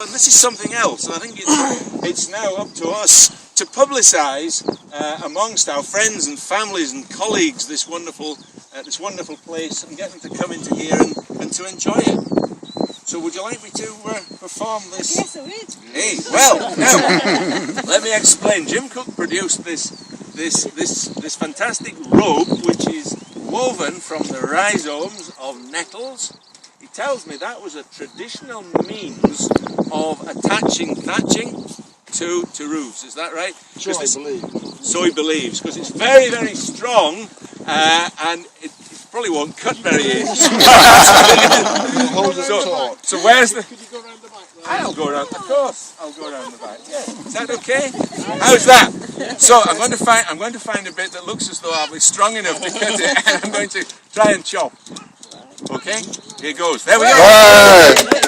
But this is something else, and I think it's now up to us to publicise amongst our friends and families and colleagues this wonderful place, and get them to come into here and to enjoy it. So would you like me to perform this? Yes, I would. Hey, well, now let me explain. Jim Cook produced this fantastic robe, which is woven from the rhizomes of nettles. He tells me that was a traditional means of attaching thatching to roofs. Is that right? So I believe. So he believes, because it's very, very strong, and it probably won't cut very easily. So where's the... Could you go around the back there? I'll go around, of course. I'll go around the back. Yeah. Is that okay? How's that? So I'm going to find a bit that looks as though I'll be strong enough to cut it, and I'm going to try and chop. Okay? Here goes. There we go.